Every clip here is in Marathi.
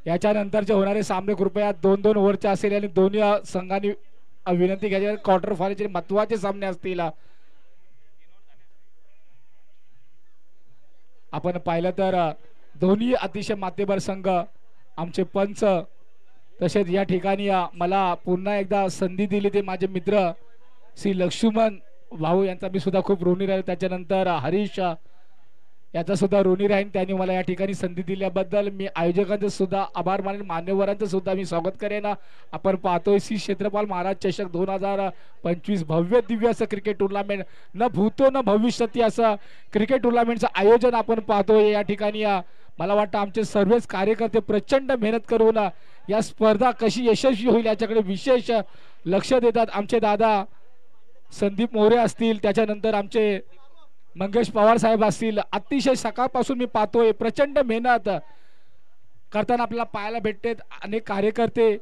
याच्यानंतरचे होणारे सामने कृपया 2-2 ओव्हरचे असेल आणि दोन्ही संघांनी विनंती घ्यायची क्वार्टर फायनलचे महत्त्वाचे सामने असतील। आपण पाहिलं तर दोन्ही अतिशय मातेबर संघ आमचे पंच तसेच या ठिकाणी मला पुन्हा एकदा संधी दिली ते माझे मित्र श्री लक्ष्मण भाऊ यांचा मी सुद्धा खूप ऋणी राहील। त्याच्यानंतर हरीश याचा सुद्धा ऋणी राहील, त्यांनी मला या ठिकाणी संधी दिल्याबद्दल मी आयोजकांचे सुद्धा आभार मानेन, मान्यवरांचं सुद्धा मी स्वागत करेन। आपण पाहतोय श्री क्षेत्रपाल महाराज चषक 2025 भव्य दिव्य असं क्रिकेट टुर्नामेंट, न भूतो न भविष्यती असं क्रिकेट टुर्नामेंटचं आयोजन आपण पाहतोय या ठिकाणी। मला वाटतं आमचे सर्वच कार्यकर्ते प्रचंड मेहनत करून या स्पर्धा कशी यशस्वी होईल याच्याकडे विशेष लक्ष देतात। आमचे दादा संदीप मोरे असतील, त्याच्यानंतर आमचे मंगेश पवार साहेब असतील, अतिशय सकाळपासून मी पाहतोय प्रचंड मेहनत करताना आपल्याला पाहायला भेटते। अनेक कार्यकर्ते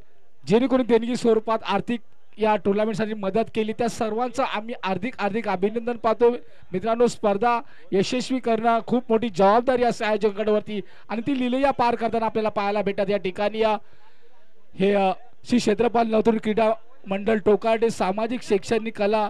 जेणेकरून देणगी स्वरूपात आर्थिक या टुर्नामेंटसाठी मदत केली, त्या सर्वांचं आम्ही हार्दिक अभिनंदन पाहतो। मित्रांनो, स्पर्धा यशस्वी करणं खूप मोठी जबाबदारी असते आयोजकांवरती आणि ती लिलया पार करताना आपल्याला पाहायला भेटतात या ठिकाणी। हे श्री क्षेत्रपाल नवतूर क्रीडा मंडळ टोकार्डे सामाजिक शैक्षणिक कला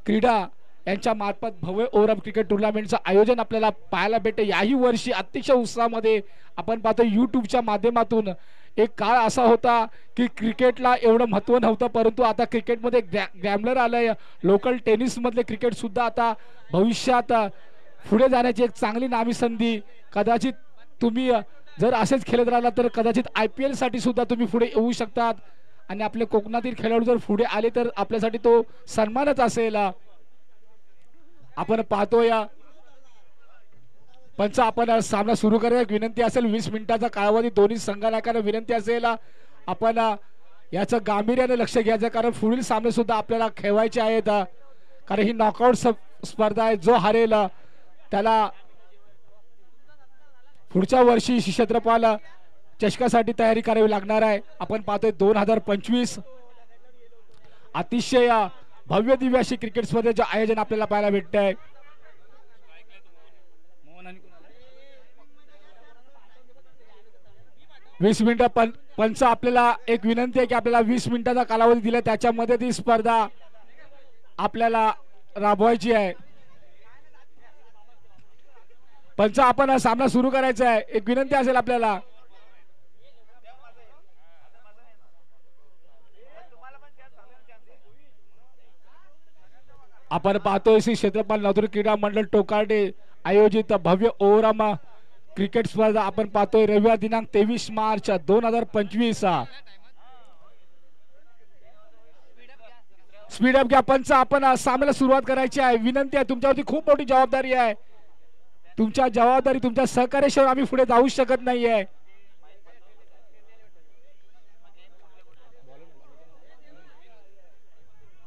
क्रीडा यांच्या मार्फत भव्य ओव्हरऑल क्रिकेट टुर्नामेंटचं आयोजन आपल्याला पाहायला भेटते। याही वर्षी अतिशय उत्साहामध्ये आपण पाहतो यूट्यूबच्या माध्यमातून। एक काळ असा होता की क्रिकेटला एवढं महत्त्व नव्हतं, परंतु आता क्रिकेटमध्ये ग्रॅमलर आलंय, लोकल टेनिस मधले क्रिकेट सुद्धा आता भविष्यात पुढे जाण्याची एक चांगली नामी संधी। कदाचित तुम्ही जर असेच खेळत राहिला तर कदाचित IPL साठी सुद्धा तुम्ही पुढे येऊ शकतात आणि आपले कोकणातील खेळाडू जर पुढे आले तर आपल्यासाठी तो सन्मानच असेल। आपण पाहतोय पंच आपण सामना सुरू करूया, विनंती असेल 20 मिनिटाचा कालावधी दोन्ही संघाला विनंती असेल आपण याचं गांभीर्याने लक्ष घ्यायचं, कारण पुढील सामने सुद्धा आपल्याला खेळवायचे आहेत। कारण ही नॉकआउट स्पर्धा आहे, जो हरेल त्याला पुढच्या वर्षी क्षेत्रपाल चषकासाठी तयारी करावी लागणार आहे। आपण पाहतोय 2025 अतिशय भव्य दिव्य अशी क्रिकेट स्पर्धेचे आयोजन आपल्याला पाहायला भेटते आहे। 20 मिनिटं पंच आपल्याला एक विनंती आहे की आपल्याला 20 मिनिटाचा कालावधी दिला, त्याच्यामध्ये ती स्पर्धा आपल्याला राबवायची आहे। पंच आपण सामना सुरू करायचा आहे, एक विनंती असेल आपल्याला। आपण पाहतोय श्री क्षेत्रपाल नवतूर क्रीडा मंडळ टोकार्डे आयोजित भव्य ओव्हरऑल क्रिकेट स्पर्धा आपण पाहतोय रविवार दिनांक 23 मार्च 2025। स्पीड अप घ्या पंच, आपण सामन्याला सुरुवात करायची आहे। विनंती आहे, तुमच्यावरती खूप मोठी जबाबदारी आहे, तुमच्या जबाबदारी तुमच्या सहकार्याशिवाय आम्ही पुढे जाऊ शकत नाहीये।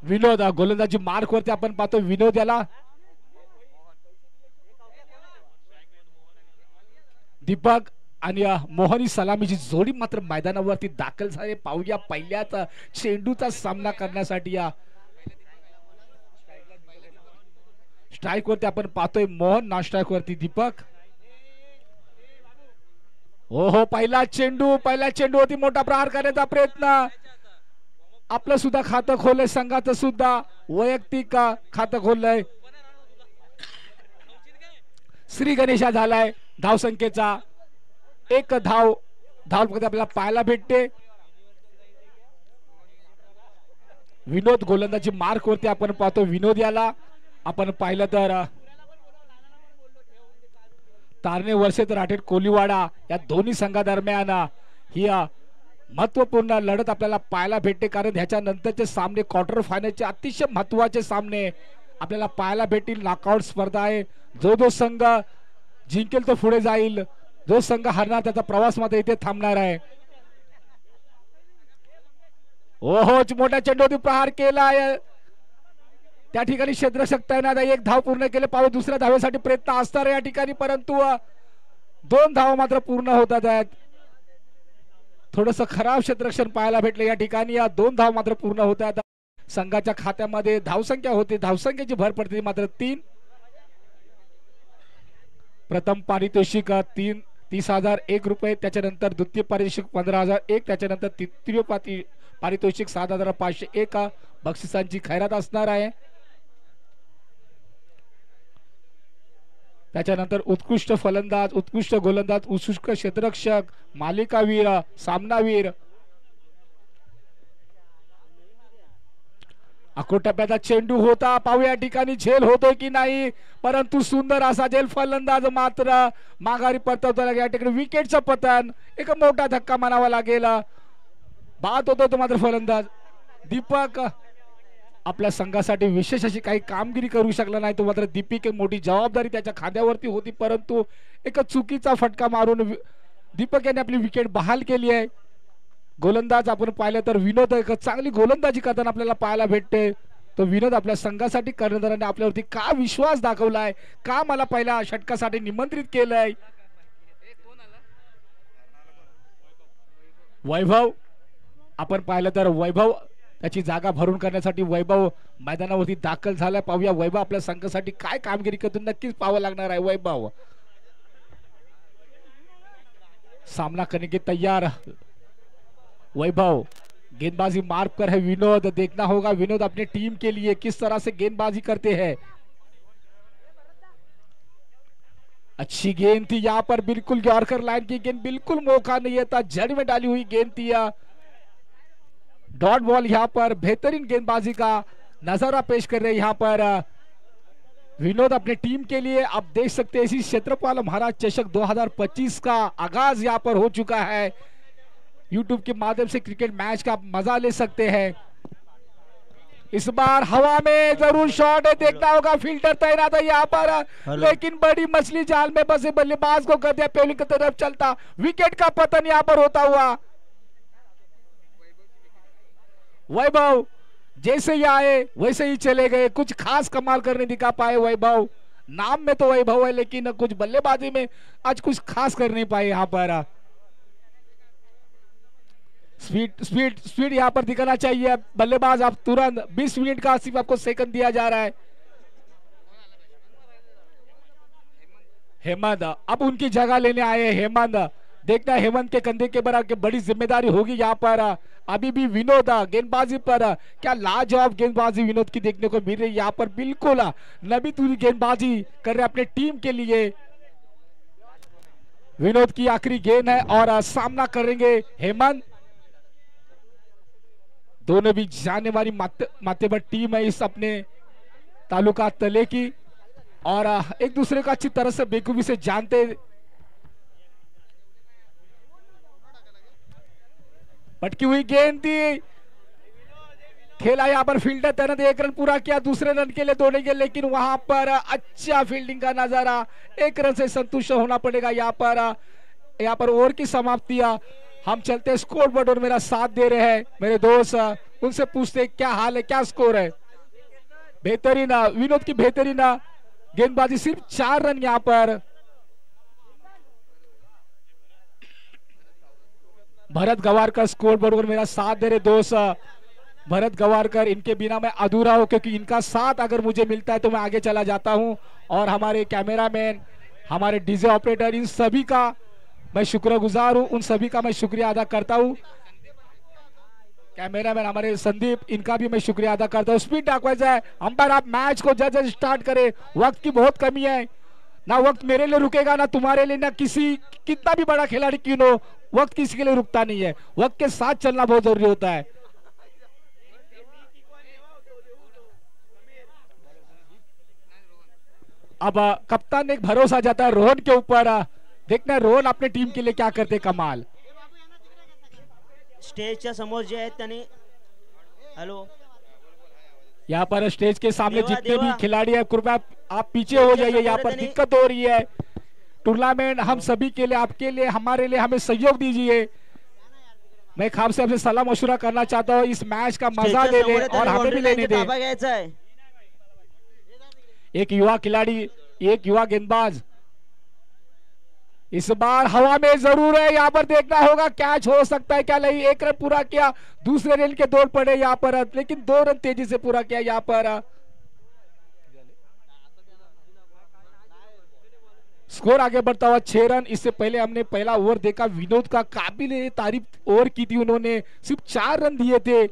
विनोद गोलंदाजी मार्क वरती आपण पाहतो, विनोद याला दीपक आणि मोहनी सलामीची जोडी मात्र मैदानावरती दाखल झाले। पाहूया पहिल्याच चेंडूचा सामना करण्यासाठी या स्ट्राइक वरती आपण पाहतोय मोहन, नॉन स्ट्राइक वरती दीपक। हो पहिला चेंडूवरती मोठा प्रहार करण्याचा प्रयत्न, आपलं सुद्धा खातं खोललंय, संघाचं सुद्धा वैयक्तिक खातं खोललंय। श्री गणेशा झालाय धावसंख्येचा, एक धाव आपल्याला पाहायला भेटते। विनोद गोलंदाजी मार्क वरती आपण पाहतो, विनोद याला आपण पाहिलं तर तारणे वर्षेत राठेड कोलीवाडा या दोन्ही संघादरम्यान ही महत्वपूर्ण लढत आपल्याला पाहायला भेटते, कारण ह्याच्या नंतरचे सामने क्वार्टर फायनलचे अतिशय महत्वाचे सामने आपल्याला पाहायला भेटतील। नॉकआउट स्पर्धा आहे, जो संघ जिंकेल तो पुढे जाईल, जो संघ हरणार त्याचा प्रवास मात्र इथे थांबणार आहे। मोठ्या चेंडूवरती प्रहार केला, त्या ठिकाणी क्षेत्ररक्षक तैनात आहे, एक धाव पूर्ण केले पावे, दुसऱ्या धावेसाठी प्रयत्न असणार या ठिकाणी, परंतु 2 धावा मात्र पूर्ण होतात आहेत। थोडंसं खराब क्षेत्ररक्षण पाहायला भेटले या ठिकाणी, 2 धाव मात्र पूर्ण होतात। संघाच्या खात्यामध्ये धावसंख्या होती, धावसंख्येची भर पडते मात्र 3। प्रथम पारितोषिक 30,001 रुपये, त्याच्यानंतर द्वितीय पारितोषिक 15,001, त्याच्यानंतर तृतीय पारितोषिक 7,501 बक्षिसांची खैरात असणार आहे. त्याच्यानंतर उत्कृष्ट फलंदाज, उत्कृष्ट गोलंदाज, उत्कृष्ट क्षेत्ररक्षक, मालिकावीर, सामनावीर, अकोटप्प्याचा चेंडू होता, पाहूया ठिकाणी झेल होतोय की नाही, परंतु सुंदर असा झेल, फलंदाज मात्र माघारी परतवतो. या ठिकाणी विकेटचं पतन, एक मोठा धक्का म्हणावा लागेल. बाद होतो तो मात्र फलंदाज दीपक आपल्या संघासाठी विशेष अशी काही कामगिरी करू शकला नाही. तो मात्र दीपिक एक मोठी जबाबदारी त्याच्या खांद्यावरती होती, परंतु एक चुकीचा फटका मारून दीपक यांनी आपली विकेट बहाल केली आहे. गोलंदाज आपण पाहिलं तर विनोद एक चांगली गोलंदाजी करताना आपल्याला पाहायला भेटते. तो विनोद आपल्या संघासाठी कर्णधाराने आपल्यावरती का विश्वास दाखवलाय, का मला पहिल्या षटकासाठी निमंत्रित केलंय. वैभव आपण पाहिलं तर वैभव त्याची जागा भरून करण्यासाठी वैभव मैदानावरती दाखल झालाय. पाहूया वैभव आपल्या संघासाठी काय कामगिरी करतो, नक्कीच पाहावं लागणार आहे. वैभव सामना करने के तैयार, वैभव गेंदबाजी मार्क कर है विनोद, देखना होगा विनोद अपनी टीम के लिए किस तरह से गेंदबाजी करते हैं. अच्छी गेंद थी यहाँ पर, बिल्कुल यॉर्कर लाइन की गेंद, बिल्कुल मौका नहीं था, जड़ में डाली हुई गेंद थी. डॉट बॉल यहाँ पर बेहतरीन गेंदबाजी का नजारा पेश कर रहे हैं यहाँ पर विनोद अपने टीम के लिए. आप देख सकते हैं इसी क्षेत्रपाल महाराज चषक 2025 का आगाज यहाँ पर हो चुका है. यूट्यूब के माध्यम से क्रिकेट मैच का आप मजा ले सकते हैं. इस बार हवा में जरूर शॉट है, देखना होगा फील्डर तैनात है यहाँ पर, लेकिन बड़ी मछली जाल में बसे बल्लेबाज को कर दिया, पेलिंग की तरफ चलता, विकेट का पतन यहाँ पर होता हुआ. वैभव जैसे ही आए वैसे ही चले गए, कुछ खास कमाल करने दिखा पाए वैभव. नाम में तो वैभव है, लेकिन कुछ बल्लेबाजी में आज कुछ खास कर नहीं पाए यहाँ पर. स्पीड यहाँ पर दिखाना चाहिए बल्लेबाज. आप तुरंत 20 मिनट का सिर्फ आपको सेकंड दिया जा रहा है. हेमंत अब उनकी जगह लेने आए. हेमंत देखना हेमंत के कंधे के बराबर बड़ी जिम्मेदारी होगी यहाँ पर. अभी भी विनोद गेंदबाजी पर क्या लाजवाब गेंदबाजी विनोद की देखने को मिल रही है यहाँ पर. बिल्कुल नबी तुरी गेंदबाजी कर रहे अपने टीम के लिए. विनोद की आखिरी गेंद है और सामना करेंगे हेमंत. दोनों भी जाने वाली मातेबर टीम है इस अपने तालुका तले की, और एक दूसरे को अच्छी तरह से बेखूबी से जानते. पटकी हुई गेंद थी, खेला यहाँ पर फील्डर तैनात, 1 रन पूरा किया, दूसरे रन के लिए दौड़ेंगे, लेकिन वहां पर अच्छा फील्डिंग का नजारा, 1 रन से संतुष्ट होना पड़ेगा यहाँ पर ओवर की समाप्तियां. हम चलते स्कोर बोर्ड और मेरा साथ दे रहे हैं मेरे दोस्त, उनसे पूछते क्या हाल है, क्या स्कोर है. बेहतरीन विनोद की बेहतरीन गेंदबाजी, सिर्फ 4 रन यहाँ पर. भरत गवारकर स्कोर बोर्ड पर मेरा साथ दे रहे दोस्त. भरत गवारकर, इनके बिना मैं अधूरा हूं, क्योंकि इनका साथ अगर मुझे मिलता है तो मैं आगे चला जाता हूं. और हमारे कैमरामैन, हमारे डीजे ऑपरेटर, इन सभी का मैं शुक्रगुजार हूं, उन सभी का मैं शुक्रिया अदा करता हूं. कैमरामैन हमारे संदीप, इनका भी मैं शुक्रिया अदा करता हूं. स्पीड दाखवायचा है अंपायर, आप मैच को जज स्टार्ट करें, वक्त की बहुत कमी है. ना वक्त मेरे लिए रुकेगा ना तुम्हारे लिए, ना किसी कितना भी बड़ा खिलाड़ी क्यों हो, वक्त किसी के लिए रुकता नहीं है. वक्त के साथ चलना बहुत जरूरी होता है. अब कप्तान एक भरोसा जाता है रोहन के ऊपर. देखना है रोहन अपने टीम के लिए क्या करते कमाल. स्टेजच्या समोर जे आहेत त्यांनी, हॅलो, यहाँ पर स्टेज के सामने जितने भी खिलाड़ी हैं कृपया आप पीछे हो जाइए, यहाँ पर दिक्कत हो रही है. टूर्नामेंट हम सभी के लिए, आपके लिए, हमारे लिए, हमें सहयोग दीजिए. मैं खास से आपसे सलाह मशुरा करना चाहता हूँ, इस मैच का मजा ले ले और हमें भी लेने दे. एक युवा खिलाड़ी, एक युवा गेंदबाज इस बार हवा में जरूर है. यहाँ पर देखना होगा कैच हो सकता है क्या नहीं. 1 रन पूरा किया, दूसरे रन के दौड़ पड़े यहाँ पर, लेकिन 2 रन तेजी से पूरा किया यहाँ पर. स्कोर आगे बढ़ता हुआ 6 रन। इससे पहले हमने पहला ओवर देखा, विनोद का काबिल तारीफ ओवर की थी, उन्होंने सिर्फ 4 रन दिए थे,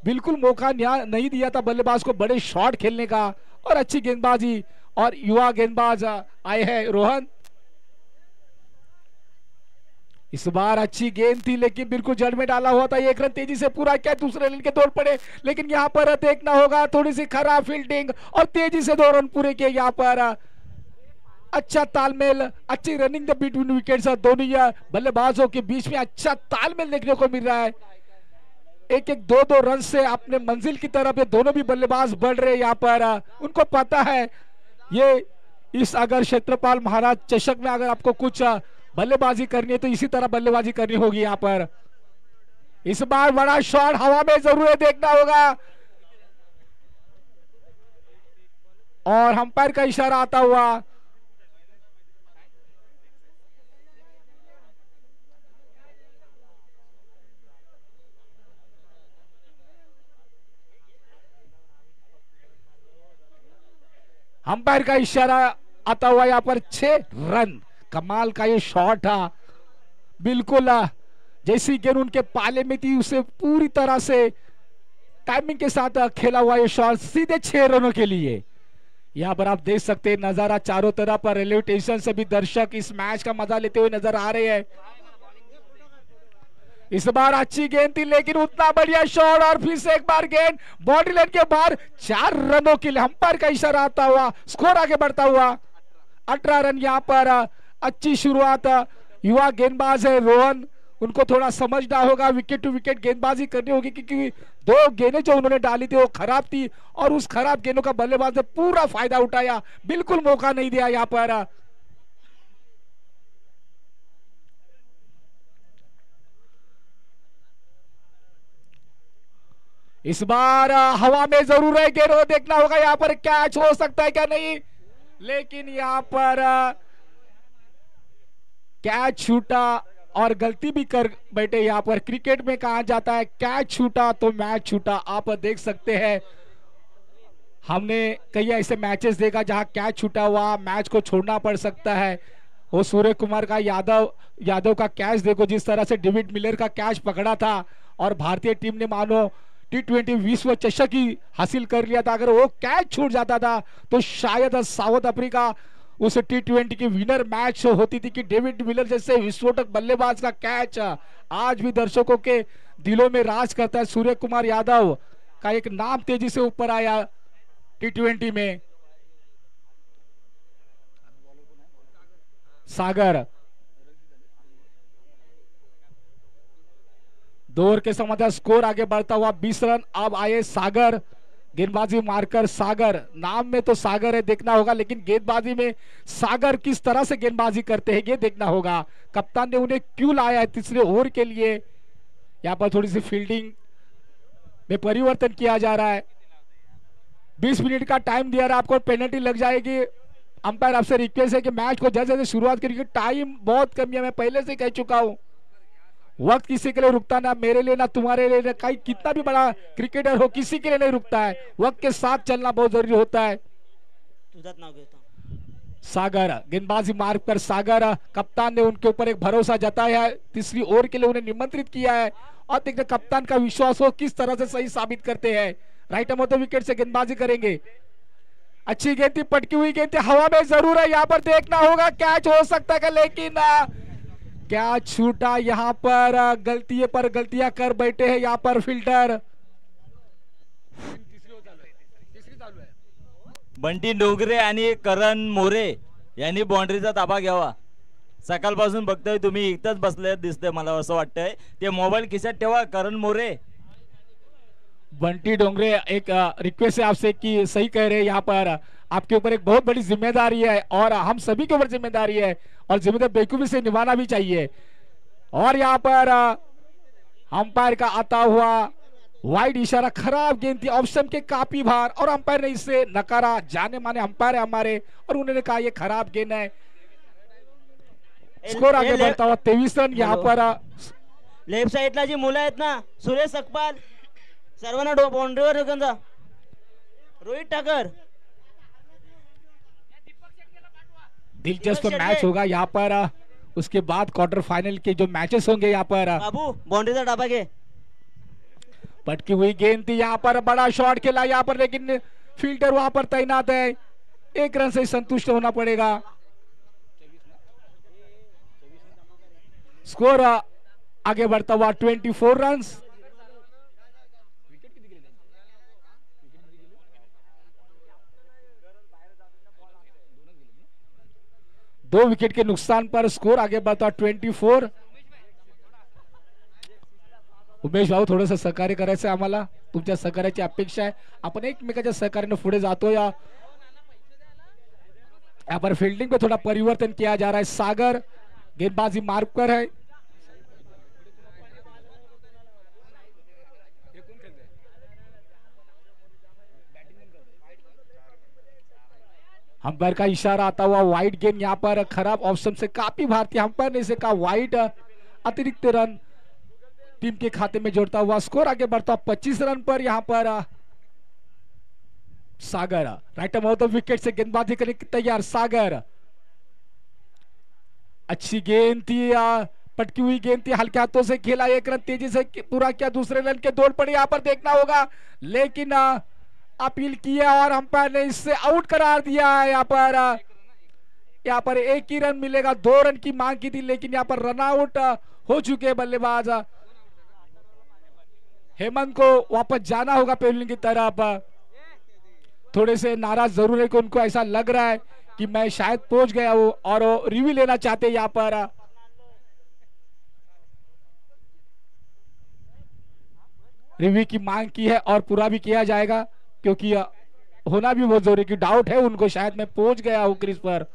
बिल्कुल मौका नहीं दिया था बल्लेबाज को बड़े शॉट खेलने का। और अच्छी गेंदबाजी और युवा गेंदबाज आए हैं रोहन। इस बार अच्छी गेंद थी लेकिन बिल्कुल जड़ में डाला हुआ था। 1 रन तेजी से पूरा किया, दूसरे रन के दौड़ पड़े, लेकिन यहाँ पर देखना होगा थोड़ी सी खराब फील्डिंग और तेजी से 2 रन पूरे किए। यहाँ पर अच्छा तालमेल, अच्छी रनिंग द बिटवीन विकेट्स, दोनों बल्लेबाजों के बीच में अच्छा तालमेल देखने को मिल रहा है। 1-1, 2-2 रन से अपने मंजिल की तरफ ये दोनों भी बल्लेबाज बढ़ रहे हैं। यहाँ पर उनको पता है ये इस अगर क्षेत्रपाल महाराज चषक में अगर आपको कुछ बल्लेबाजी करनी है तो इसी तरह बल्लेबाजी करनी होगी। यहाँ पर इस बार बड़ा शॉट हवा में जरूर है, देखना होगा। और अंपायर का इशारा आता हुआ। अंपायर का इशारा आता हुआ। यहाँ पर 6 रन, कमाल का ये शॉट था, बिल्कुल जैसी गेंद उनके पाले में थी उसे पूरी तरह से टाइमिंग के साथ खेला हुआ ये शॉट सीधे 6 रनों के लिए। यहाँ पर आप देख सकते हैं नजारा चारों तरफ पर, रेलवे स्टेशन से भी दर्शक इस मैच का मजा लेते हुए नजर आ रहे हैं। इस बार अच्छी गेंद थी लेकिन उतना बढ़िया शॉट और फिर से एक बार गेंद बाउंड्री लाइन के बाहर। 4 रनों के लिए अंपायर का इशारा आता हुआ, स्कोर आगे बढ़ता हुआ 18 रन। यहाँ पर अच्छी शुरुआत, युवा गेंदबाज है रोहन, उनको थोड़ा समझना होगा, विकेट टू विकेट गेंदबाजी करनी होगी क्योंकि 2 गेंदें जो उन्होंने डाली थी वो खराब थी और उस खराब गेंदों का बल्लेबाज ने पूरा फायदा उठाया, बिल्कुल मौका नहीं दिया। यहाँ पर इस बार हवा में जरूर है गेंद, देखना होगा यहाँ पर कैच हो सकता है क्या नहीं, लेकिन यहाँ पर कैच छूटा और गलती भी कर बैठे। यहाँ पर क्रिकेट में कहा जाता है कैच छूटा तो मैच छूटा। आप देख सकते हैं हमने कई ऐसे मैचेस देखा जहां कैच छूटा हुआ मैच को छोड़ना पड़ सकता है। वो सूर्य कुमार का यादव का कैच देखो, जिस तरह से डेविड मिलर का कैच पकड़ा था और भारतीय टीम ने मानो T20 विश्व चषक ही हासिल कर लिया था। अगर वो कैच छूट जाता था तो शायद साउथ अफ्रीका उस T20 की विनर मैच होती थी कि डेविड मिलर जैसे विस्फोटक बल्लेबाज का कैच आज भी दर्शकों के दिलों में राज करता है। सूर्य कुमार यादव का एक नाम तेजी से ऊपर आया T20 में। सागर 2 ओवर के समाधान, स्कोर आगे बढ़ता हुआ 20 रन। अब आए सागर, गेंदबाजी मारकर सागर, नाम में तो सागर है देखना होगा, लेकिन गेंदबाजी में सागर किस तरह से गेंदबाजी करते हैं ये देखना होगा। कप्तान ने उन्हें क्यों लाया है तीसरे ओवर के लिए। यहाँ पर थोड़ी सी फील्डिंग में परिवर्तन किया जा रहा है। 20 मिनट का टाइम दिया रहा है आपको, पेनल्टी लग जाएगी। अंपायर आपसे रिक्वेस्ट है कि मैच को जल्द से शुरुआत करिए, टाइम बहुत कम है, मैं पहले से कह चुका हूं। वक्त किसी के लिए रुकता ना, मेरे लिए ना तुम्हारे लिए ना, कहीं कितना भी बड़ा क्रिकेटर हो किसी के लिए नहीं रुकता है। वक्त के साथ चलना बहुत जरूरी होता है। सागर गेंदबाजी मार्ग पर, सागर कप्तान ने उनके ऊपर एक भरोसा जताया है, तीसरी ओवर के लिए उन्हें निमंत्रित किया है और देखते कप्तान का विश्वास हो किस तरह से सही साबित करते हैं। राइट मोटर विकेट से गेंदबाजी करेंगे। अच्छी गेंद थी, पटकी हुई गेंद थी, हवा में जरूर है, यहाँ पर देखना होगा कैच हो सकता है, लेकिन क्या छूटा। यहाँ पर गलती पर गलतियां कर बैठे हैं यहाँ पर फील्डर। बंटी डोंगरे आणि करण मोरे यांनी बाउंड्रीचा ताबा घ्यावा। सकाळपासून बघतोय तुम्ही इथंच बसले दिसते, मला असं वाटतंय ते मोबाईल खिशात ठेवा। करण मोरे, बंटी डोंगरे, एक रिक्वेस्ट है आपसे कि सही कह रहे हैं, यहाँ पर आपके ऊपर एक बहुत बड़ी जिम्मेदारी है और हम सभी के ऊपर जिम्मेदारी है और जिम्मेदारी बेखूबी से निभाना भी चाहिए। और यहाँ पर अंपायर का आता हुआ वाइड इशारा, खराब गेंद थी, ऑप्शन के काफी बाहर और अंपायर ने इसे नकारा। जाने माने अंपायर है हमारे और उन्होंने कहा ये खराब गेंद है। स्कोर आगे बढ़ता हुआ 23 रन। यहाँ पर लेफ्ट साइडला जी मुलं आहेत ना, सुरेश सकपाल, सर्वांना बाउंड्रीवर ढकलून जा। रोहित ठाकर, दिलचस्प दीपक मैच शेडगे। होगा यहाँ पर उसके बाद क्वार्टर फाइनल के जो मैचेस होंगे यहाँ पर बाबू बाउंड्रीचा डाबा घे. पटकी हुई गेंद थी यहाँ पर, बड़ा शॉट खेला यहाँ पर, लेकिन फील्डर वहां पर तैनात है, 1 रन से संतुष्ट होना पड़ेगा. स्कोर आगे बढ़ता हुआ 24 रन. दो विकेट के नुकसान पर स्कोर आगे बढ़ता 24. उमेश भाऊ थोडंसं सहकार्य करायचं आहे आम्हाला, तुमच्या सहकार्याची अपेक्षा आहे. आपण एकमेकाच्या सहकार्याने पुढे जातो. या यहाँ पर फील्डिंग में थोड़ा परिवर्तन किया जा रहा है. सागर गेंदबाजी मार्ग पर है. अंपायर का इशारा आता हुआ वाइड गेंद यहाँ पर खराब ऑप्शन से काफी भारतीय अंपायर ने इसे कहा वाइड. अतिरिक्त रन टीम के खाते में जोड़ता हुआ स्कोर आगे बढ़ता 25 रन पर यहाँ पर सागर राइट ऑफ विकेट से गेंदबाजी करने की तैयार. सागर अच्छी गेंद थी, पटकी हुई गेंद थी, हल्के हाथों से खेला, 1 रन तेजी से पूरा किया. दूसरे रन के दौड़ पड़े यहाँ पर, देखना होगा, लेकिन अपील किया और अंपायर ने इससे आउट करार दिया है. यहाँ पर 1 ही रन मिलेगा. 2 रन की मांग की थी, लेकिन यहाँ पर रन आउट हो चुके बल्लेबाज. हेमंत को वापस जाना होगा पेवलियन की तरफ. थोड़े से नाराज जरूर है कि उनको ऐसा लग रहा है कि मैं शायद पहुंच गया हूं और रिव्यू लेना चाहते यहाँ पर. रिव्यू की मांग की है और पूरा भी किया जाएगा, क्योंकि होना भी बहुत जरूरी, कि डाउट है उनको शायद मैं पहुंच गया हूं क्रीज पर.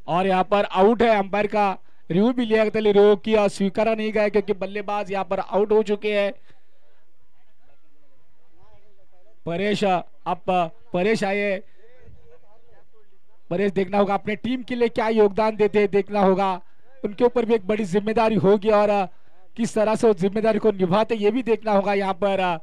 और यहाँ पर आउट है. अंपायर का रिव्यू भी लिया गया, रिव्यू किया, स्वीकारा नहीं गया क्योंकि बल्लेबाज यहाँ पर आउट हो चुके हैं. परेश, अब परेश आए. परेश देखना होगा अपने टीम के लिए क्या योगदान देते हैं, देखना होगा. उनके ऊपर भी एक बड़ी जिम्मेदारी होगी और किस तरह से उस जिम्मेदारी को निभाते ये भी देखना होगा यहाँ पर.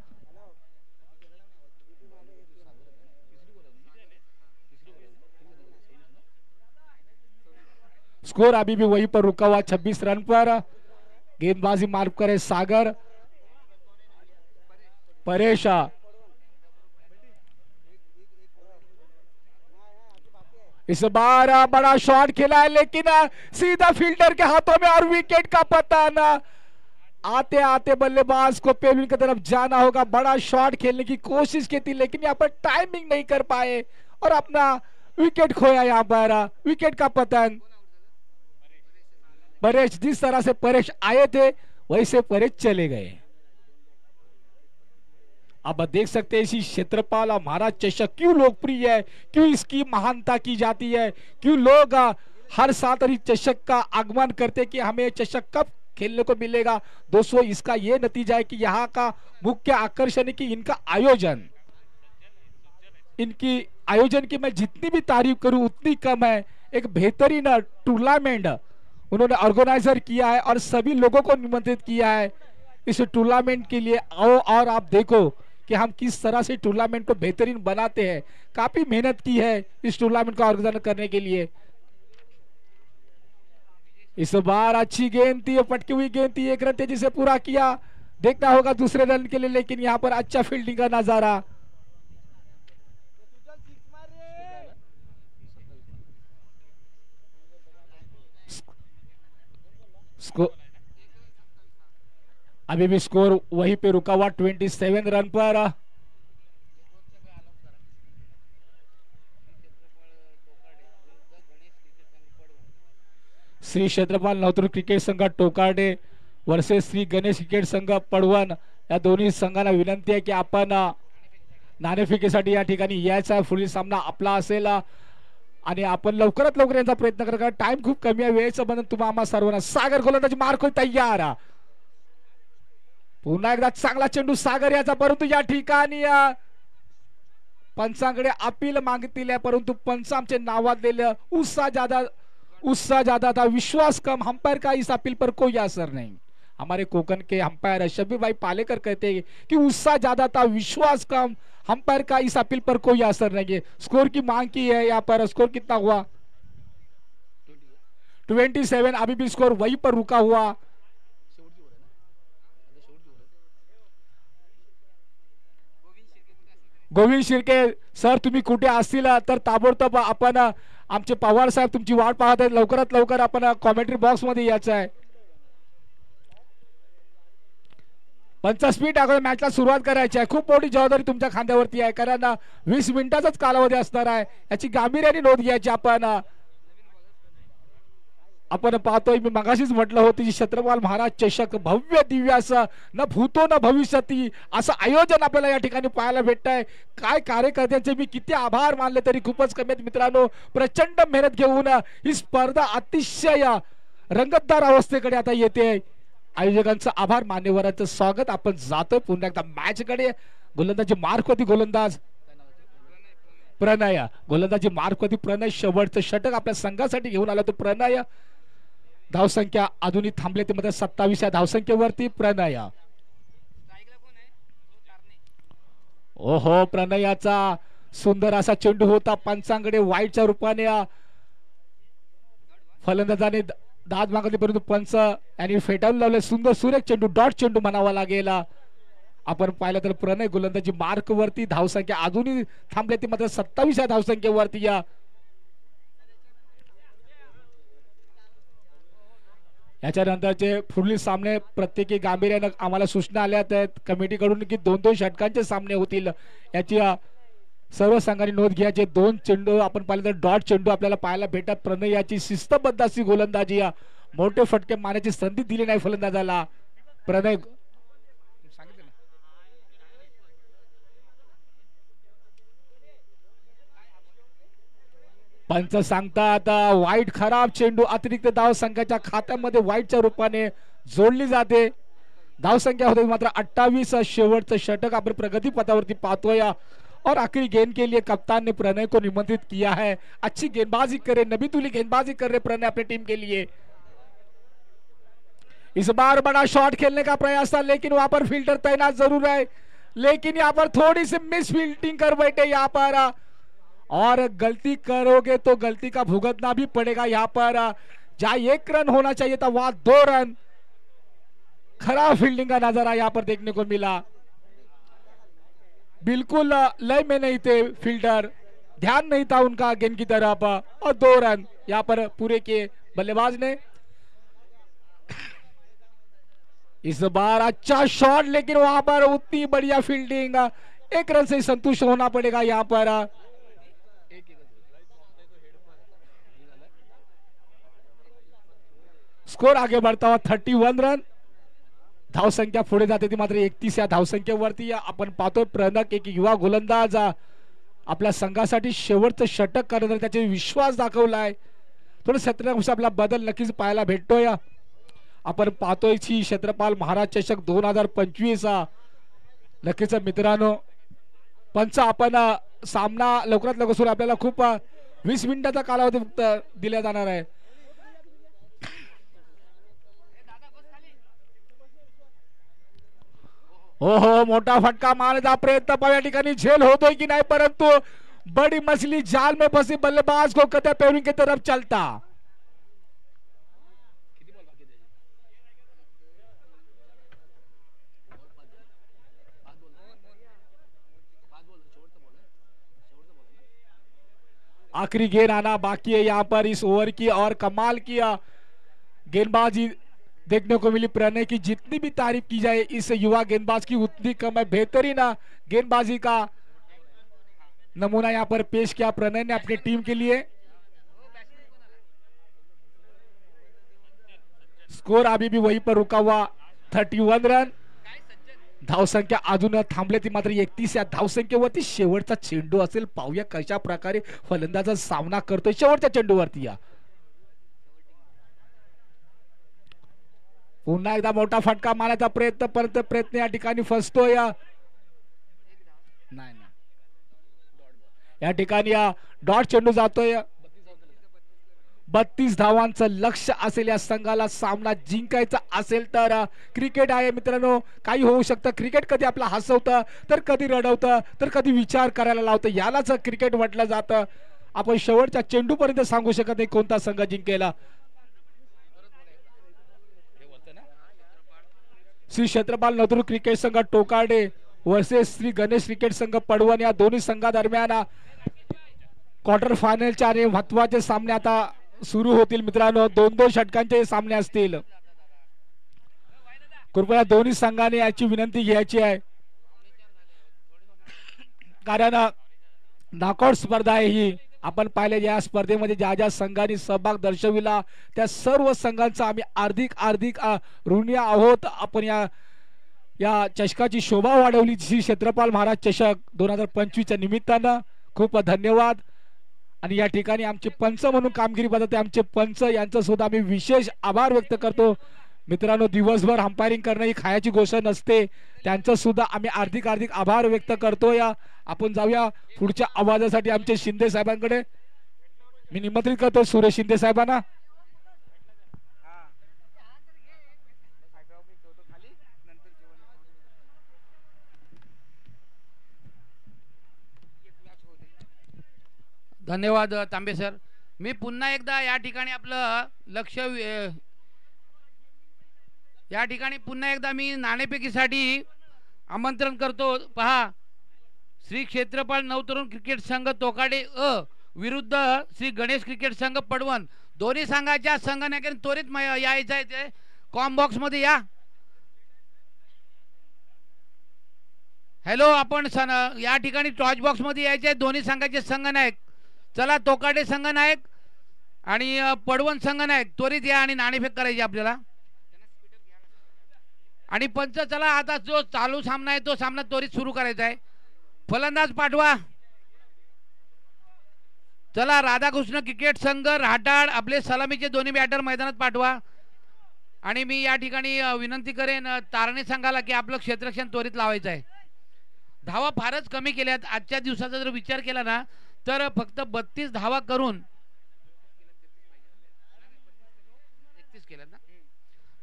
स्कोर अभी भी वहीं पर रुका हुआ 26 रन पर. गेंदबाजी मार्ग करे सागर. परेश इस बार बड़ा शॉट खेला है, लेकिन सीधा फील्डर के हाथों में और विकेट का पतन. आते आते बल्लेबाज को पेविलियन की तरफ जाना होगा. बड़ा शॉट खेलने की कोशिश की थी, लेकिन यहाँ पर टाइमिंग नहीं कर पाए और अपना विकेट खोया. यहाँ पर विकेट का पतन. परेश, जिस तरह से परेश आए थे वैसे परेश चले गए. अब देख सकते हैं इसी क्षेत्रपाल महाराज चषक क्यों लोकप्रिय है, क्यों इसकी महानता की जाती है, क्यों लोग हर साल इस चषक का आगमन करते कि हमें चषक कब खेलने को मिलेगा. दोस्तों, इसका यह नतीजा है कि यहाँ का मुख्य आकर्षण है कि इनका आयोजन, इनकी आयोजन की मैं जितनी भी तारीफ करूं उतनी कम है. एक बेहतरीन टूर्नामेंट उन्होंने ऑर्गेनाइजर किया है और सभी लोगों को निमंत्रित किया है इस टूर्नामेंट के लिए. आओ और आप देखो कि हम किस तरह से टूर्नामेंट को बेहतरीन बनाते हैं. काफी मेहनत की है इस टूर्नामेंट को ऑर्गेनाइज करने के लिए. इस बार अच्छी गेंद थी, पटकी हुई गेंद थी, 1 रन तेजी से पूरा किया. देखना होगा दूसरे रन के लिए, लेकिन यहाँ पर अच्छा फील्डिंग का नजारा. अभी भी स्कोर वहीं पे रुका हुआ 27 रन पर. श्री क्षेत्रपाल नवतूर क्रिकेट संघ टोकार्डे वर्सेस श्री गणेश क्रिकेट संघ पडवण या दोन्ही संघांना विनंती आहे की आपण नाणेफेकीसाठी या ठिकाणी यायचा आहे. पुढील सामना आपला असेल आणि आपण लवकरात लवकर यांचा प्रयत्न करा. टाइम खूप कमी आहे. वेळेचं बंधन तुम्हा आम्हा सर्वांना. सागर गोलंदाजी मार्क तयार. पुन्हा एकदा चांगला चेंडू सागर याचा, परंतु या ठिकाणी पंचांकडे अपील मागितली, परंतु पंच आमचे नावाजलेले उत्साह ज्यादा था, विश्वास कम. अंपायर का इस अपील पर कोई असर नहीं. हमारे कोकण के अंपायर शबीर भाई पालेकर कहते हैं कि उत्साह ज्यादा था, विश्वास कम. अंपायर का इस अपील पर कोई असर नहीं है. स्कोर की मांग की है यहाँ पर. स्कोर कितना हुआ? 27. अभी भी स्कोर वहीं पर रुका हुआ. गोविंद शिर्के सर, तुम्ही कुठे असतील तर ताबडतोब आपण आमचे पवार साहेब तुमची वाट पाहत आहेत. लवकरात लवकर आपण कॉमेंट्री बॉक्स मध्ये यायचं आहे. 50 मिनिट अगोदर मॅचला सुरुवात करायची आहे. खूप मोठी जबाबदारी तुमच्या खांद्यावरती आहे, कारण 20 मिनिटाचाच कालावधी असणार आहे. याची गांभीर्याने नोंद घ्यायची. आपण पाहतोय, मी मगाशीच म्हटलं होतं की छत्रपाल महाराज चषक भव्य दिव्य असं न भूतो न भविष्यती असं आयोजन आपल्याला या ठिकाणी पाहायला भेटत आहे. काय कार्यकर्त्यांचे मी किती आभार मानले तरी खूपच कमी आहेत मित्रांनो. प्रचंड मेहनत घेऊन ही स्पर्धा अतिशय रंगतदार अवस्थेकडे आता येते. आयोजकांचं आभार, मान्यवरांचं स्वागत. आपण जातोय पुन्हा एकदा मॅच कडे. गोलंदाजी मार्कवरती गोलंदाज प्रणय. गोलंदाजी मार्कवरती प्रणय. शेवटचं षटक आपल्या संघासाठी घेऊन आला तो प्रणय. धावसंख्या अजूनही थांबले ते मध्ये 27 या धावसंख्येवरती प्रणय. ओहो, प्रणयाचा सुंदर असा चेंडू होता. पंचांकडे वाईटच्या रूपाने फलंदाजाने दाद मागवली, परंतु पंच यांनी फेटाळून लावले. सुंदर सुरेख चेंडू, डॉट चेंडू म्हणावा लागेल. आपण पाहिलं तर प्रणय गोलंदाजी मार्क वरती. धावसंख्या अजूनही थांबले ते मात्र 27 या धावसंख्येवरती. याच्यानंतरचे पुढील सामने प्रत्येकी गांभीर्यानं आम्हाला सूचना आल्या आहेत कमिटीकडून की 2-2 षटकांचे सामने होतील. याची सर्व संघांनी नोंद घ्यायचे. 2 चेंडू आपण पाहिलं तर डॉट चेंडू आपल्याला पाहायला भेटतात. प्रणय याची शिस्तबद्ध अशी गोलंदाजी. मोठे फटके मारण्याची संधी दिली नाही फलंदाजाला. प्रणय पंच सांगतात वाईट, खराब चेंडू अतिरिक्त धाव संघाच्या खात्यामध्ये वाईटच्या रूपाने जोडली जाते. धावसंख्या होते मात्र 28. शेवटचं षटक आपण प्रगती पथावरती पाहतोय. और आखिरी गेंद के लिए कप्तान ने प्रणय को निमंत्रित किया है. अच्छी गेंदबाजी करे, नबीतुली गेंदबाजी कर रहे प्रणय अपनी टीम के लिए. इस बार बड़ा शॉट खेलने का प्रयास था, लेकिन वहां पर फील्डर तैनात जरूर है, लेकिन यहाँ पर थोड़ी सी मिस फील्डिंग कर बैठे यहाँ पर. और गलती करोगे तो गलती का भुगतना भी पड़ेगा यहाँ पर. जहां 1 रन होना चाहिए था वहां 2 रन. खराब फील्डिंग का नजारा यहाँ पर देखने को मिला. बिल्कुल लय में नहीं थे फील्डर, ध्यान नहीं था उनका गेंद की तरफ. और 2 रन यहाँ पर पूरे किए बल्लेबाज ने. इस बार अच्छा शॉट, लेकिन वहां पर उतनी बढ़िया फील्डिंग. 1 रन से संतुष्ट होना पड़ेगा यहाँ पर. स्कोर आगे बढ़ता हुआ 31 रन. धावसंख्या पुढे जाते ती मात्र 31 या धावसंख्येवरती. आपण पाहतोय प्रणय एक युवा गोलंदाज आपल्या संघासाठी शेवटचं षटक करण्याचा त्याचे विश्वास दाखवलाय. थोडं क्षेत्रात आपला बदल नक्कीच पाहायला भेटतोय. आपण पाहतोय की छत्रपाल महाराज चषक 2025 नक्कीच मित्रांनो. पंच आपण सामना लवकरात लवकर सुरू. आपल्याला खूप 20 मिनिटाचा कालावधी फक्त दिला जाणार आहे. हो हो, मोठा फटका मारण्याचा प्रयत्न पाहूया ठिकाणी झेल होतोय की नाही, परंतु बड़ी मछली जाल में फंसी. बल्लेबाज को कतर पेवरिंग की तरफ चलता. आखिरी गेंद आना बाकी है यहाँ पर इस ओवर की. और कमाल किया गेंदबाजी देखने को मिली प्रणय की. जितनी भी तारीफ की जाए इस युवा गेंदबाज की उतनी कम है. बेहतरीन गेंदबाजी का नमूना यहाँ पर पेश किया प्रणय ने अपनी टीम के लिए. स्कोर अभी भी वहीं पर रुका हुआ 31 रन. धावसंख्या अजून थांबले ती मात्र 31 या धावसंख्येवरती शेवटचा चेंडू असेल. पाहूया कशा प्रकारे फलंदाजा सामना करतोय शेवटच्या चेंडूवरती. या पुन्हा एकदा मोठा फटका मारण्याचा प्रयत्न परंतु प्रयत्न या ठिकाणी फसतोय. नाही या ठिकाणी या डॉट चेंडू जातोय. 32 धावांचं लक्ष असेल या संघाला. सामना जिंकायचा असेल तर क्रिकेट आहे मित्रांनो. काही होऊ शकतं. क्रिकेट कधी आपला हसवतं तर कधी रडवतं तर कधी विचार करायला लावतं. यालाच क्रिकेट म्हटलं जातं. आपण शेवटच्या चेंडूपर्यंत सांगू शकत नाही कोणता संघ जिंकेला. श्री क्षेत्रपाल नवतरू क्रिकेट संघ टोकाडे वर्सेस श्री गणेश क्रिकेट संघ पडवण या दोन्ही संघादरम्यान क्वार्टर फायनलचे आणि महत्वाचे सामने आता सुरू होतील मित्रांनो. 2-2 षटकांचे सामने असतील. कृपया दोन्ही संघाने याची विनंती घ्यायची आहे कारण नॉकआउट स्पर्धा आहे ही. आपण पाहिले या स्पर्धेमध्ये ज्या ज्या संघांनी सहभाग दर्शविला त्या सर्व संघांचा आम्ही हार्दिक ऋणी आहोत. आपण या चषकाची शोभा वाढवली. श्री क्षेत्रपाल महाराज चषक 2025 च्या निमित्तानं खूप धन्यवाद. आणि या ठिकाणी आमचे पंच म्हणून कामगिरी बजावते आमचे पंच यांचं सुद्धा आम्ही विशेष आभार व्यक्त करतो. मित्रांनो दिवसभर अंपायरिंग करणं ही खायची गोष्ट नसते. त्यांचं सुद्धा आम्ही हार्दिक आभार व्यक्त करतो. या आपण जाऊया पुढच्या आवाजासाठी आमचे शिंदे साहेबांकडे. मी निमंत्रित करतो सुरेश शिंदे साहेबांना. धन्यवाद तांबे सर. मी पुन्हा एकदा या ठिकाणी आपलं लक्ष या ठिकाणी पुन्हा एकदा मी नाणेफेकीसाठी आमंत्रण करतो. पहा श्री क्षेत्रपाल नवतरुण क्रिकेट संघ तोकाडे विरुद्ध श्री गणेश क्रिकेट संघ पडवण. दोन्ही संघाच्या संघनायकांनी त्वरित यायचं आहे. ते कॉम बॉक्स मध्ये या. हॅलो आपण या ठिकाणी टॉच बॉक्स मध्ये यायचे आहे दोन्ही संघाचे संघनायक. चला तोकाडे संघनायक आणि पडवण संघनायक त्वरित या आणि नाणेफेक करायची आपल्याला. आणि पंच चला आता जो चालू सामना आहे तो सामना त्वरित सुरू करायचा आहे. फलंदाज पाठवा. चला राधाकृष्ण क्रिकेट संघ राहटाड आपले सलामीचे दोन्ही बॅटर मैदानात पाठवा. आणि मी या ठिकाणी विनंती करेन तारणे संघाला की आपलं क्षेत्ररक्षण त्वरित लावायचं आहे. धावा फारच कमी केल्यात. आजच्या दिवसाचा जर विचार केला ना तर फक्त 32 धावा करून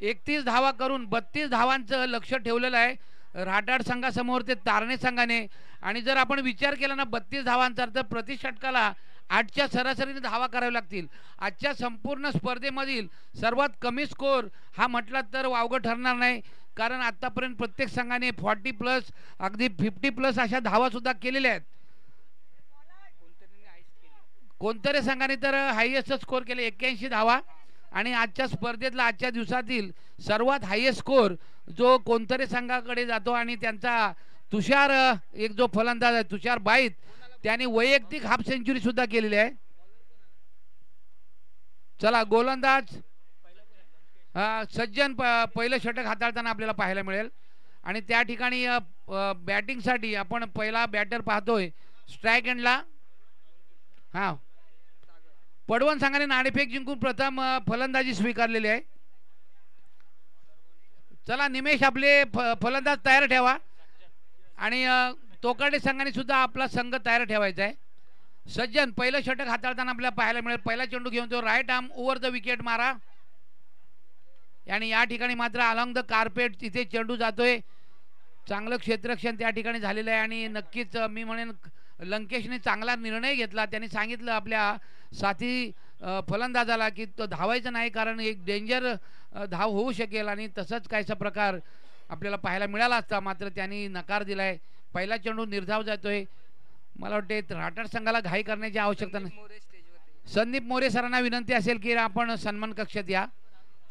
31 धावा करून 32 धावांचं लक्ष ठेवलेलं आहे राहटाड संघासमोर ते तारणे संघाने. आणि जर आपण विचार केला ना 32 धावांचा तर प्रति षटकाला 8च्या सरासरीने धावा कराव्या लागतील. आजच्या संपूर्ण स्पर्धेमधील सर्वात कमी स्कोर हा म्हटला तर वावगं ठरणार नाही. कारण आतापर्यंत प्रत्येक संघाने 40+ अगदी 50+ अशा धावा सुद्धा केलेल्या आहेत. कोणतरी संघाने तर हायएस्ट स्कोर केले 81 धावा. आणि आजच्या स्पर्धेतला आजच्या दिवसातील सर्वात हायएस्ट स्कोर जो कोणतरी संघाकडे जातो. आणि त्यांचा तुषार एक जो फलंदाज आहे तुषार बाईत त्याने वैयक्तिक हाफ सेंचुरी सुद्धा केलेली आहे. चला गोलंदाज सज्जन पहिलं षटक हाताळताना आपल्याला पाहायला मिळेल. आणि त्या ठिकाणी बॅटिंगसाठी आपण पहिला बॅटर पाहतोय स्ट्राईक एंडला. हा पडवण संघाने नाणेफेक जिंकून प्रथम फलंदाजी स्वीकारलेली आहे. चला निमेश आपले फलंदाज तयार ठेवा. आणि तोकाडे संघाने सुद्धा आपला संघ तयार ठेवायचा आहे. सज्जन पहिलं षटक हाताळताना आपल्याला पाहायला मिळेल. पहिला चेंडू घेऊन तो right arm over the wicket मारा. आणि या ठिकाणी मात्र अलॉंग द कार्पेट तिथे चेंडू जातोय. चांगलं क्षेत्ररक्षण त्या ठिकाणी झालेलं आहे. आणि नक्कीच मी म्हणेन लंकेशने चांगला निर्णय घेतला. त्यांनी सांगितलं आपल्या साथी फलंदाजाला की तो धावायचं नाही कारण एक डेंजर धाव होऊ शकेल. आणि तसंच कायचा प्रकार आपल्याला पाहायला मिळाला असता मात्र त्यांनी नकार दिलाय. पहिला चेंडू निर्धाव जातोय. मला वाटते राहटाड संघाला घाई करण्याची आवश्यकता नाही. संदीप मोरे सरांना विनंती असेल की आपण सन्मान कक्षात या.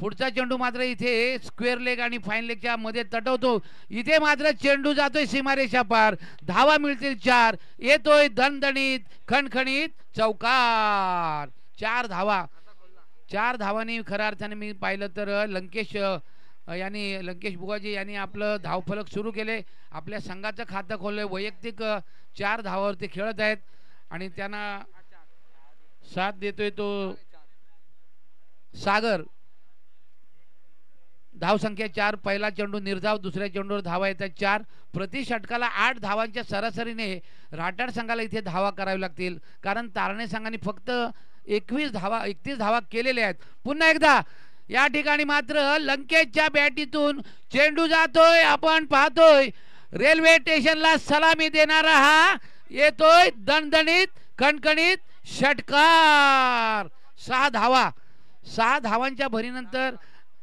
पुढचा चेंडू मात्र इथे स्क्वेअर लेग आणि फाईन लेगच्या मध्ये तटवतो. इथे मात्र चेंडू जातोय सीमारेषा पार. धावा मिळतील 4. येतोय दणदणीत खणखणीत चौकार. 4 धावा. 4 धावांनी खऱ्या अर्थाने मी पाहिलं तर लंकेश लंकेश बुवाजी यांनी आपलं धावफलक सुरू केले, आपल्या संघाचं खातं खोललंय, वैयक्तिक 4 धावावरती खेळत आहेत आणि त्यांना साथ देतोय तो सागर. धावसंख्या 4, पहिला चेंडू निर्धाव, दुसऱ्या चेंडूवर धावा येतात 4. प्रति षटकाला 8 धावांच्या सरासरीने राठाड संघाला इथे धावा करावी लागतील, कारण तारणे संघाने फक्त 31 धावा केलेल्या आहेत. पुन्हा एकदा या ठिकाणी मात्र लंकेशच्या बॅटीतून चेंडू जातोय, आपण पाहतोय रेल्वे स्टेशनला सलामी देणारा हा येतोय दणदणीत कणकणीत षटकार. 6 धावा, 6 धावांच्या भरीनंतर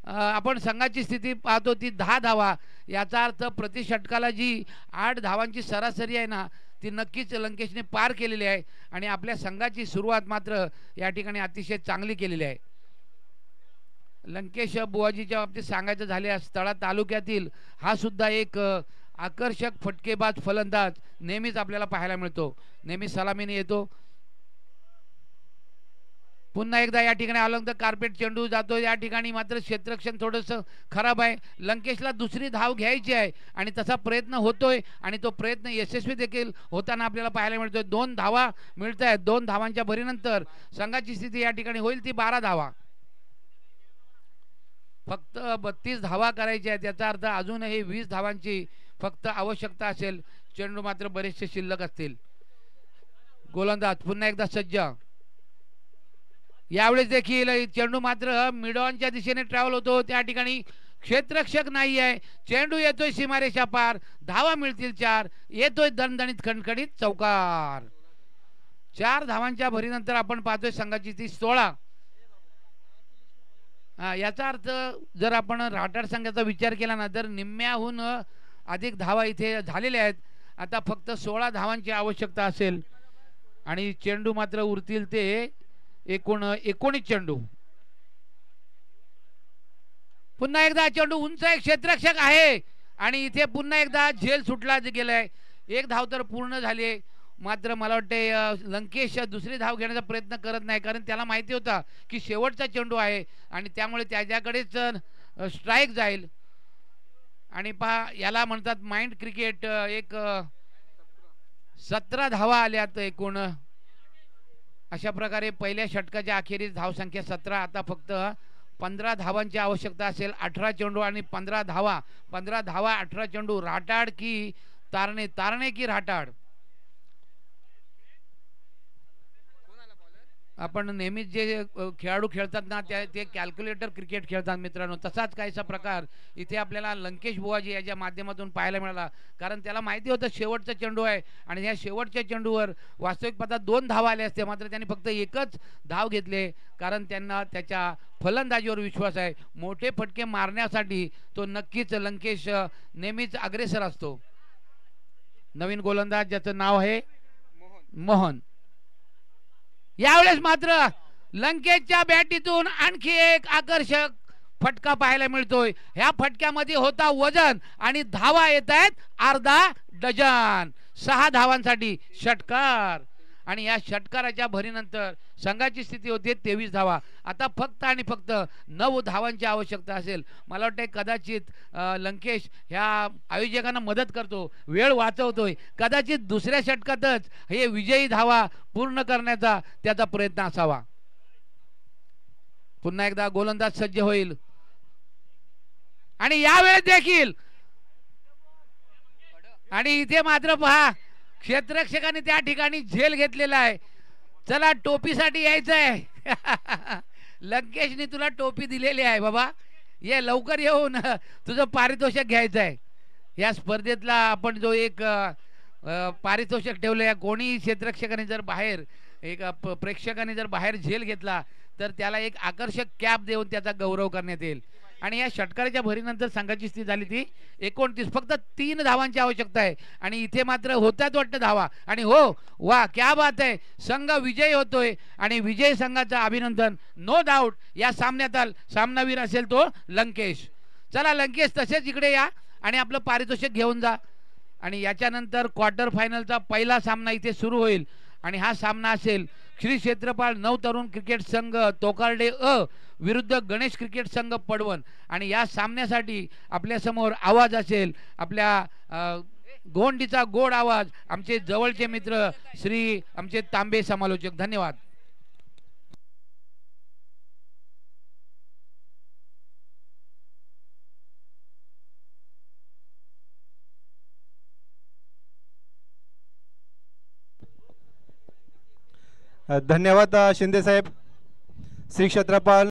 आपण संघाची स्थिती पाहतो ती 10 धावा. याचा अर्थ प्रति षटकाला जी 8 धावांची सरासरी आहे ना, ती नक्कीच लंकेशने पार केलेली आहे आणि आपल्या संघाची सुरुवात मात्र या ठिकाणी अतिशय चांगली केलेली आहे. लंकेश बुवाजीच्या बाबतीत सांगायचं झाल्यास तळा तालुक्यातील हा सुद्धा एक आकर्षक फटकेबाज फलंदाज नेहमीच आपल्याला पाहायला मिळतो, नेहमी सलामीने येतो. पुन्हा एकदा या ठिकाणी अलंग कार्पेट चेंडू जातो, या ठिकाणी मात्र क्षेत्ररक्षण थोडंसं खराब आहे. लंकेशला दुसरी धाव घ्यायची आहे आणि तसा प्रयत्न होतोय आणि तो प्रयत्न यशस्वी देखील होताना आपल्याला पाहायला मिळतोय. 2 धावा मिळत आहेत. 2 धावांच्या भरीनंतर संघाची स्थिती या ठिकाणी होईल ती 12 धावा. फक्त 32 धावा करायच्या आहेत, याचा अर्थ अजूनही 20 धावांची फक्त आवश्यकता असेल. चेंडू मात्र बरेचसे शिल्लक असतील. गोलंदाज पुन्हा एकदा सज्ज. यावेळेस देखील चेंडू मात्र मिडॉनच्या दिशेने ट्रॅव्हल होतो, त्या ठिकाणी क्षेत्ररक्षक नाही आहे. चेंडू येतोय सीमारेषा पार, धावा मिळतील 4. येतोय दणदणीत खणखणीत चौकार. 4 धावांच्या भरीनंतर आपण पाहतोय संघाची ती 16. याचा अर्थ जर आपण राठाड संघाचा विचार केला ना तर निम्म्याहून अधिक धावा इथे झालेल्या आहेत. आता फक्त 16 धावांची आवश्यकता असेल आणि चेंडू मात्र उरतील ते 19 चेंडू. पुन्हा एकदा चेंडू उंच एक क्षेत्ररक्षक आहे आणि इथे पुन्हा एकदा झेल सुटला गेलाय. 1 धाव तर पूर्ण झाली, मात्र मला वाटते लंकेश दुसरी धाव घेण्याचा प्रयत्न करत नाही, कारण त्याला माहिती होता की शेवटचा चेंडू आहे आणि त्यामुळे त्याच्याकडेच स्ट्राईक जाईल. आणि पहा याला म्हणतात माइंड क्रिकेट. एक 17 धावा आल्यात एकूण. अशा प्रकारे पहिल्या षटकाच्या अखेरीस धावसंख्या 17. आता फक्त 15 धावांची आवश्यकता असेल. 18 चेंडू आणि 15 धावा. 15 धावा 18 चेंडू. राठाड की तारणे, तारणे की राठाड. आपण नेहमीच जे खेळाडू खेळतात ना ते कॅल्क्युलेटर क्रिकेट खेळतात मित्रांनो. तसाच काहीसा प्रकार इथे आपल्याला लंकेश बुवाजी याच्या माध्यमातून पाहायला मिळाला, कारण त्याला माहिती होतं शेवटचा चेंडू आहे आणि या शेवटच्या चेंडूवर वास्तविक पाहता 2 धावा आले असते, मात्र त्यांनी फक्त 1च धाव घेतले, कारण त्यांना त्याच्या फलंदाजीवर विश्वास आहे. मोठे फटके मारण्यासाठी तो नक्कीच लंकेश नेहमीच अग्रेसर असतो. नवीन गोलंदाज ज्याचं नाव आहे मोहन. यावेळेस मात्र लंकेशच्या बॅटीतून आणखी एक आकर्षक फटका पाहायला मिळतोय. ह्या फटक्यामध्ये होता वजन आणि धावा येत आहेत अर्धा डझन. 6 धावांसाठी षटकार आणि या षटकाराच्या भरीनंतर संघाची स्थिती होते 23 धावा. आता फक्त आणि फक्त 9 धावांची आवश्यकता असेल. मला वाटतं कदाचित लंकेश ह्या आयोजकांना मदत करतो, वेळ वाचवतोय. कदाचित दुसऱ्या षटकातच हे विजयी धावा पूर्ण करण्याचा त्याचा प्रयत्न असावा. पुन्हा एकदा गोलंदाज सज्ज होईल आणि यावेळेस देखील आणि इथे मात्र पहा क्षेत्ररक्षकाने त्या ठिकाणी झेल घेतलेला आहे. चला टोपीसाठी यायचंय. लंकेशने तुला टोपी दिलेली आहे बाबा, ये लवकर येऊन तुझं पारितोषिक घ्यायचं आहे. या स्पर्धेतला आपण जो एक पारितोषिक ठेवलंय, कोणी क्षेत्ररक्षकाने जर बाहेर एक प्रेक्षकाने जर बाहेर झेल घेतला तर त्याला एक आकर्षक कॅप देऊन त्याचा गौरव करण्यात येईल. आणि या षटकाराच्या भरीनंतर संघाची स्थिती झाली ती 29. फक्त 3 धावांची आवश्यकता आहे आणि इथे मात्र होतात वाटतं धावा. आणि हो वा क्या बात आहे, संघ विजयी होतोय आणि विजयी संघाचं अभिनंदन. नो डाऊट या सामन्यात सामनावीर असेल तो लंकेश. चला लंकेश तसेच इकडे या आणि आपलं पारितोषिक घेऊन जा. आणि याच्यानंतर क्वार्टर फायनलचा पहिला सामना इथे सुरू होईल आणि हा सामना असेल श्री क्षेत्रपाल नव तरुण क्रिकेट संघ तोकार्डे अ विरुद्ध गणेश क्रिकेट संघ पडवण. आणि या सामन्यासाठी आपल्यासमोर आवाज असेल आपल्या गोंडीचा गोड आवाज आमचे जवळचे मित्र श्री आमचे तांबे समालोचक. धन्यवाद. धन्यवाद शिंदे साहेब. श्री क्षेत्रपाल